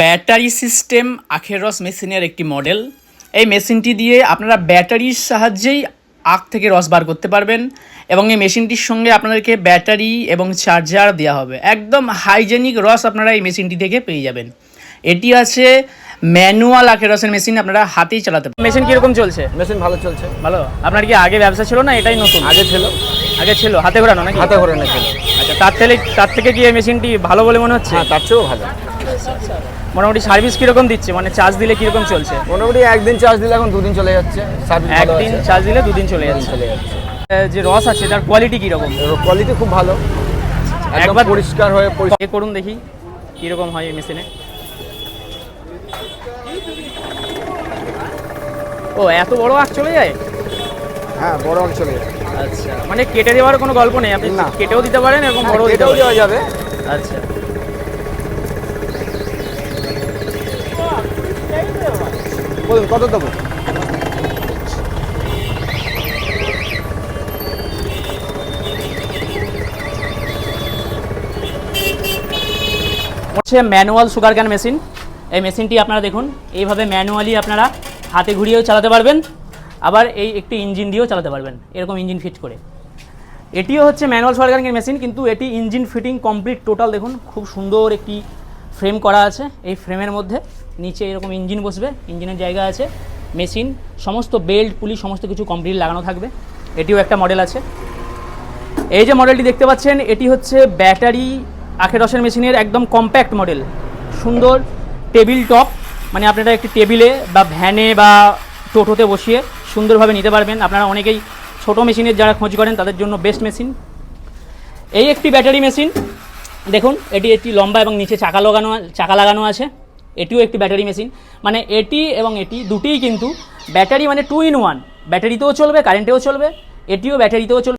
Battery system আখের রস মেশিনের একটি মডেল। এই মেশিনটি দিয়ে আপনারা ব্যাটারির সাহায্যেই আখ থেকে রস বার করতে পারবেন এবং এই মেশিনটির সঙ্গে আপনাদেরকে ব্যাটারি এবং চার্জার দেওয়া হবে। একদম হাইজেনিক রস আপনারা এই মেশিনটি থেকে পেয়ে যাবেন। এটি আছে ম্যানুয়াল আখের রসের মেশিন, আপনারা হাতেই চালাতে পারেন। মেশিন কীরকম চলছে? মেশিন ভালো চলছে। ভালো। আপনার কি আগে ব্যবসা ছিল না এটাই নতুন? আগে ছিল হাতে ঘোরানো নাকি? হাতে ঘোরানো ছিল। আচ্ছা, তার থেকে কি এই মেশিনটি ভালো বলে মনে হচ্ছে? হ্যাঁ, তার চেয়েও ভালো। মোটামুটি সার্ভিস কীরকম দিচ্ছে, মানে চার্জ দিলে কীরকম চলছে? মোটামুটি একদিন চার্জ দিলে এখন দুদিন চলে যাচ্ছে। সার্ভিস একদিন চার্জ দিলে দুদিন চলে যাচ্ছে। যে রস আছে তার কোয়ালিটি কীরকম? কোয়ালিটি খুব ভালো, একবার পরিষ্কার হয়ে করুন দেখি কীরকম হয় এই মেশিনে। ও, এত বড় আখ চলে যায়? হ্যাঁ, বড় আখ চলে যায়। আচ্ছা, মানে কেটে দেওয়ার কোনো গল্প নেই, আপনি কেটেও দিতে পারেন এবং বড় কেটেও দেওয়া যাবে। আচ্ছা, বলুন কত দেবো? হচ্ছে ম্যানুয়াল সুগার ক্যান মেশিন। এই মেশিনটি আপনারা দেখুন, এইভাবে ম্যানুয়ালি আপনারা হাতে ঘুরিয়েও চালাতে পারবেন, আবার এই একটি ইঞ্জিন দিয়েও চালাতে পারবেন, এরকম ইঞ্জিন ফিট করে। এটিও হচ্ছে ম্যানুয়াল সুগার ক্যানের মেশিন, কিন্তু এটি ইঞ্জিন ফিটিং কমপ্লিট টোটাল। দেখুন খুব সুন্দর একটি ফ্রেম করা আছে। এই ফ্রেমের মধ্যে নিচে এরকম ইঞ্জিন বসবে, ইঞ্জিনের জায়গা আছে, মেশিন সমস্ত বেল্ট পুলি সমস্ত কিছু কমপ্লিট লাগানো থাকবে। এটিও একটা মডেল আছে। এই যে মডেলটি দেখতে পাচ্ছেন, এটি হচ্ছে ব্যাটারি আখের রসের মেশিনের একদম কম্প্যাক্ট মডেল। সুন্দর টেবিল টপ, মানে আপনারা একটি টেবিলে বা ভ্যানে বা টোটোতে বসিয়ে সুন্দরভাবে নিতে পারবেন। আপনারা অনেকেই ছোটো মেশিনের যারা খোঁজ করেন তাদের জন্য বেস্ট মেশিন। এই একটি ব্যাটারি মেশিন দেখুন, এটি একটি লম্বা এবং নিচে চাকা লাগানো আছে। এটিও একটি ব্যাটারি মেশিন, মানে এটি এবং এটি দুটিই কিন্তু ব্যাটারি, মানে 2 in 1। ব্যাটারিতেও চলবে, কারেন্টেও চলবে, এটিও ব্যাটারিতেও চলবে।